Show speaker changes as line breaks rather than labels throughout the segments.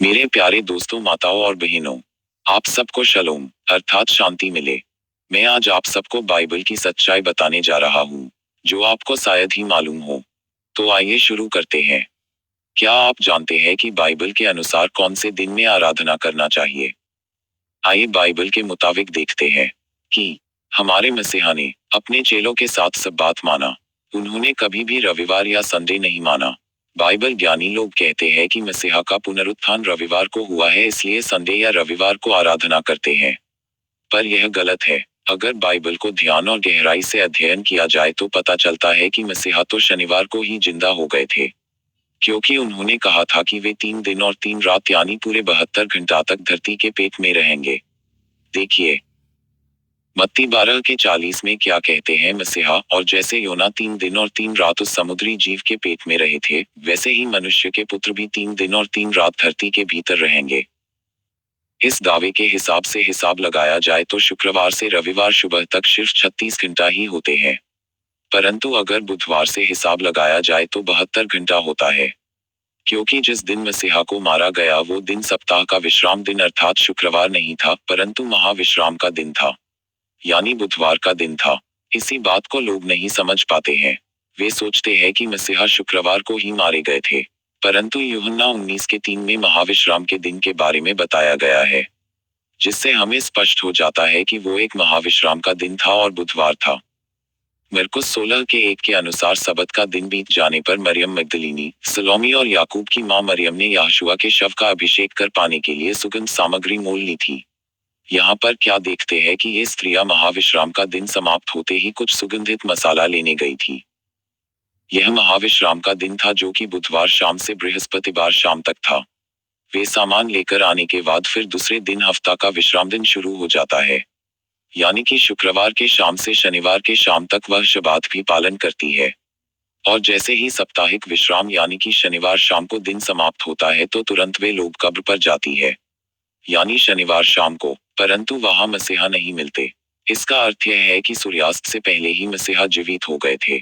मेरे प्यारे दोस्तों, माताओं और बहनों, आप सबको शलोम अर्थात शांति मिले। मैं आज आप सबको बाइबल की सच्चाई बताने जा रहा हूँ, जो आपको शायद ही मालूम हो। तो आइए शुरू करते हैं। क्या आप जानते हैं कि बाइबल के अनुसार कौन से दिन में आराधना करना चाहिए? आइए बाइबल के मुताबिक देखते हैं कि हमारे मसीहा ने अपने चेलों के साथ सब बात माना। उन्होंने कभी भी रविवार या संडे नहीं माना। बाइबल ज्ञानी लोग कहते हैं कि मसीहा का पुनरुत्थान रविवार को हुआ है, इसलिए संडे या रविवार को आराधना करते हैं। पर यह गलत है। अगर बाइबल को ध्यान और गहराई से अध्ययन किया जाए तो पता चलता है कि मसीहा तो शनिवार को ही जिंदा हो गए थे, क्योंकि उन्होंने कहा था कि वे 3 दिन और 3 रात यानी पूरे 72 घंटा तक धरती के पेट में रहेंगे। देखिए मत्ती 12 के 40 में क्या कहते हैं मसीहा, और जैसे योना 3 दिन और 3 रात उस समुद्री जीव के पेट में रहे थे, वैसे ही मनुष्य के पुत्र भी 3 दिन और 3 रात धरती के भीतर रहेंगे। इस दावे के हिसाब से हिसाब लगाया जाए तो शुक्रवार से रविवार सुबह तक सिर्फ 36 घंटा ही होते हैं। परंतु अगर बुधवार से हिसाब लगाया जाए तो 72 घंटा होता है, क्योंकि जिस दिन मसीहा को मारा गया वो दिन सप्ताह का विश्राम दिन अर्थात शुक्रवार नहीं था, परंतु महाविश्राम का दिन था, यानी बुधवार का दिन था। इसी बात को लोग नहीं समझ पाते हैं। वे सोचते हैं कि मसीहा शुक्रवार को ही मारे गए थे, परंतु यूहन्ना 19 के 3 में महाविश्राम के दिन के बारे में बताया गया है, जिससे हमें स्पष्ट हो जाता है कि वो एक महाविश्राम का दिन था और बुधवार था। मरकुस 16 के 1 के अनुसार सबत का दिन बीत जाने पर मरियम मगदलीनी, सलोमी और याकूब की मां मरियम ने यहोशुआ के शव का अभिषेक कर पाने के लिए सुगंध सामग्री मोल ली थी। यहाँ पर क्या देखते हैं कि ये स्त्रियां महाविश्राम का दिन समाप्त होते ही कुछ सुगंधित मसाला लेने गई थी। यह महाविश्राम का दिन था, जो कि बुधवार शाम से बृहस्पतिवार शाम तक था। वे सामान लेकर आने के बाद फिर दूसरे दिन हफ्ता का विश्राम दिन शुरू हो जाता है, यानी कि शुक्रवार के शाम से शनिवार के शाम तक वह शबात भी पालन करती है। और जैसे ही साप्ताहिक विश्राम यानी कि शनिवार शाम को दिन समाप्त होता है तो तुरंत वे लोग कब्र पर जाती है, यानी शनिवार शाम को, परंतु वहां मसीहा नहीं मिलते। इसका अर्थ यह है कि सूर्यास्त से पहले ही मसीहा जीवित हो गए थे।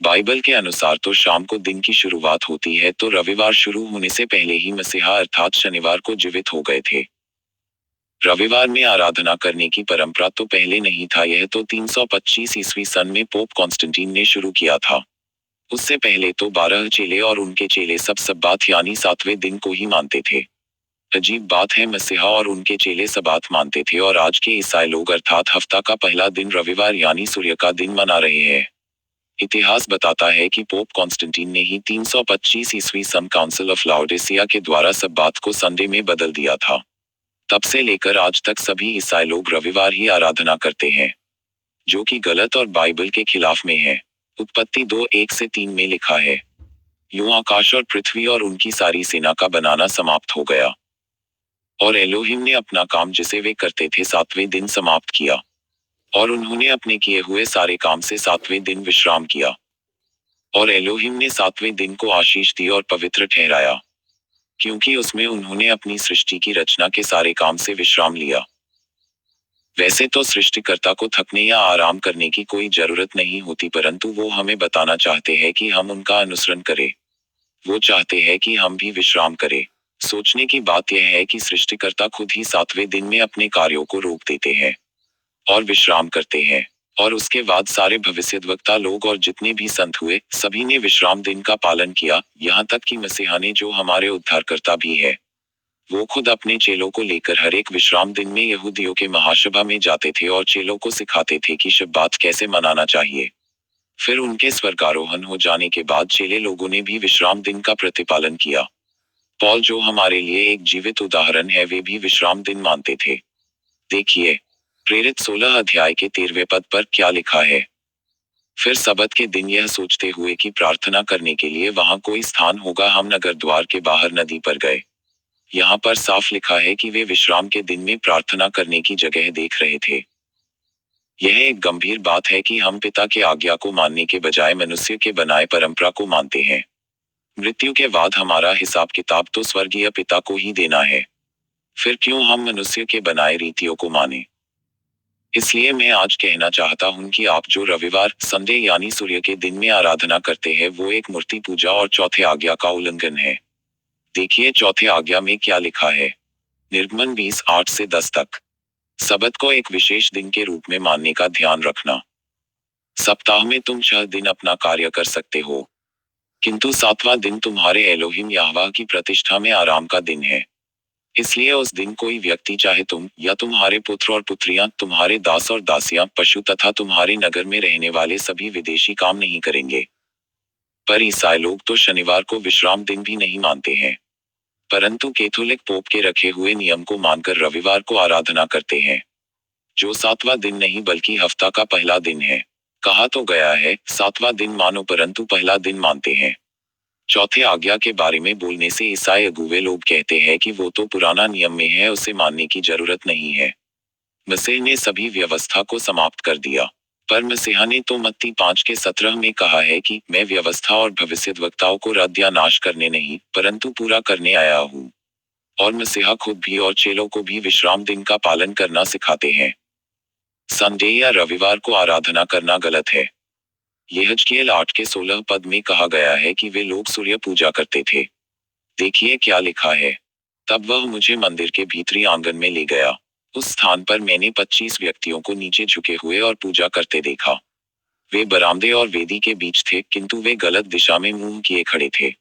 बाइबल के अनुसार तो शाम को दिन की शुरुआत होती है, तो रविवार शुरू होने से पहले ही मसीहा अर्थात शनिवार को जीवित हो गए थे। रविवार में आराधना करने की परंपरा तो पहले नहीं था, यह तो 325 ईस्वी सन में पोप कॉन्स्टेंटीन ने शुरू किया था। उससे पहले तो 12 चेले और उनके चेले सब सब्बात यानी 7वें दिन को ही मानते थे। अजीब बात है, मसीहा और उनके चेले सबात मानते थे और आज के ईसाई लोग अर्थात हफ्ता का पहला दिन रविवार यानी सूर्य का दिन मना रहे हैं। इतिहास बताता है कि पोप कॉन्स्टेंटीन ने ही 325 ईस्वी सन काउंसिल ऑफ लाओडिसिया के द्वारा सब्बात को संडे में बदल दिया था। तब से लेकर आज तक सभी ईसाई लोग रविवार ही आराधना करते हैं, जो कि गलत और बाइबल के खिलाफ में है। उत्पत्ति 2:1-3 में लिखा है, यूं आकाश और पृथ्वी और उनकी सारी सेना का बनाना समाप्त हो गया, और एलोहिम ने अपना काम जिसे वे करते थे 7वें दिन समाप्त किया, और उन्होंने अपने किए हुए सारे काम से 7वें दिन विश्राम किया। और एलोहिम ने 7वें दिन को आशीष दी और पवित्र ठहराया, क्योंकि उसमें उन्होंने अपनी सृष्टि की रचना के सारे काम से विश्राम लिया। वैसे तो सृष्टिकर्ता को थकने या आराम करने की कोई जरूरत नहीं होती, परंतु वो हमें बताना चाहते हैं कि हम उनका अनुसरण करें। वो चाहते हैं कि हम भी विश्राम करें। सोचने की बात यह है कि सृष्टिकर्ता खुद ही 7वें दिन में अपने कार्यों को रोक देते हैं और विश्राम करते हैं, और उसके बाद सारे भविष्यद्वक्ता लोग और जितने भी संत हुए, सभी ने विश्राम दिन का पालन किया, यहाँ तक कि मसीहा ने, जो हमारे उद्धारकर्ता भी है, वो खुद अपने चेलों को लेकर हर एक विश्राम दिन में यहूदियों के महासभा में जाते थे और चेलों को सिखाते थे कि शब्बात कैसे मनाना चाहिए। फिर उनके स्वर्गारोहण हो जाने के बाद चेले लोगों ने भी विश्राम दिन का प्रतिपालन किया। पौल, जो हमारे लिए एक जीवित उदाहरण है, वे भी विश्राम दिन मानते थे। देखिए प्रेरित 16 अध्याय के 13वें पद पर क्या लिखा है। फिर सबत के दिन यह सोचते हुए कि प्रार्थना करने के लिए वहां कोई स्थान होगा, हम नगर द्वार के बाहर नदी पर गए। यहाँ पर साफ लिखा है कि वे विश्राम के दिन में प्रार्थना करने की जगह देख रहे थे। यह एक गंभीर बात है कि हम पिता के आज्ञा को मानने के बजाय मनुष्य के बनाए परंपरा को मानते हैं। मृत्यु के बाद हमारा हिसाब किताब तो स्वर्गीय पिता को ही देना है, फिर क्यों हम मनुष्य के बनाए रीतियों को माने। इसलिए मैं आज कहना चाहता हूं कि आप जो रविवार संडे यानी सूर्य के दिन में आराधना करते हैं, वो एक मूर्ति पूजा और चौथे आज्ञा का उल्लंघन है। देखिए चौथे आज्ञा में क्या लिखा है। निर्गमन 20:8 से 10 तक। सबत को एक विशेष दिन के रूप में मानने का ध्यान रखना। सप्ताह में तुम 6 दिन अपना कार्य कर सकते हो, किंतु 7वां दिन तुम्हारे एलोहिम यहोवा की प्रतिष्ठा में आराम का दिन है। इसलिए उस दिन कोई व्यक्ति, चाहे तुम या तुम्हारे पुत्र और पुत्रियां, तुम्हारे दास और दासियां, पशु तथा तुम्हारे नगर में रहने वाले सभी विदेशी काम नहीं करेंगे। पर ईसाई लोग तो शनिवार को विश्राम दिन भी नहीं मानते हैं, परंतु कैथोलिक पोप के रखे हुए नियम को मानकर रविवार को आराधना करते हैं, जो 7वां दिन नहीं बल्कि हफ्ता का पहला दिन है। कहा तो गया है, 7वां दिन मानो परंतु पहला दिन मानते हैं। चौथे आज्ञा के बारे में बोलने से ईसाई अगुवे लोग कहते हैं कि वो तो पुराना नियम में है, उसे मानने की जरूरत नहीं है। मसीह ने सभी व्यवस्था को समाप्त कर दिया। पर मसीहा ने तो मत्ती 5:17 में कहा है कि मैं व्यवस्था और भविष्यद्वक्ताओं को रद्द या नाश करने नहीं, परंतु पूरा करने आया हूँ। और मसीहा खुद भी और चेलों को भी विश्राम दिन का पालन करना सिखाते हैं। संडे या रविवार को आराधना करना गलत है। यहेजकेल 8:16 पद में कहा गया है कि वे लोग सूर्य पूजा करते थे। देखिए क्या लिखा है। तब वह मुझे मंदिर के भीतरी आंगन में ले गया। उस स्थान पर मैंने 25 व्यक्तियों को नीचे झुके हुए और पूजा करते देखा। वे बरामदे और वेदी के बीच थे, किंतु वे गलत दिशा में मुंह किए खड़े थे।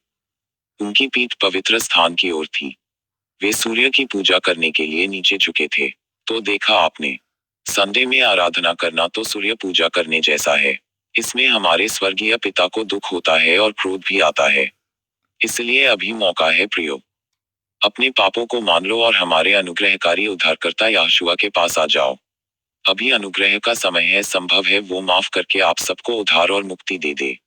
उनकी पीठ पवित्र स्थान की ओर थी। वे सूर्य की पूजा करने के लिए नीचे झुके थे। तो देखा आपने, संडे में आराधना करना तो सूर्य पूजा करने जैसा है। इसमें हमारे स्वर्गीय पिता को दुख होता है और क्रोध भी आता है। इसलिए अभी मौका है प्रियो, अपने पापों को मान लो और हमारे अनुग्रहकारी उद्धारकर्ता यहोशुआ के पास आ जाओ। अभी अनुग्रह का समय है, संभव है वो माफ करके आप सबको उद्धार और मुक्ति दे दे।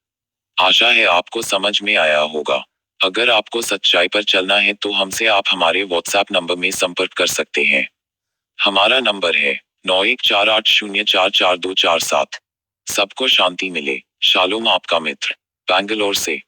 आशा है आपको समझ में आया होगा। अगर आपको सच्चाई पर चलना है तो हमसे आप हमारे व्हाट्सएप नंबर में संपर्क कर सकते हैं। हमारा नंबर है 9148044247। सबको शांति मिले। शालोम, आपका मित्र, बैंगलोर से।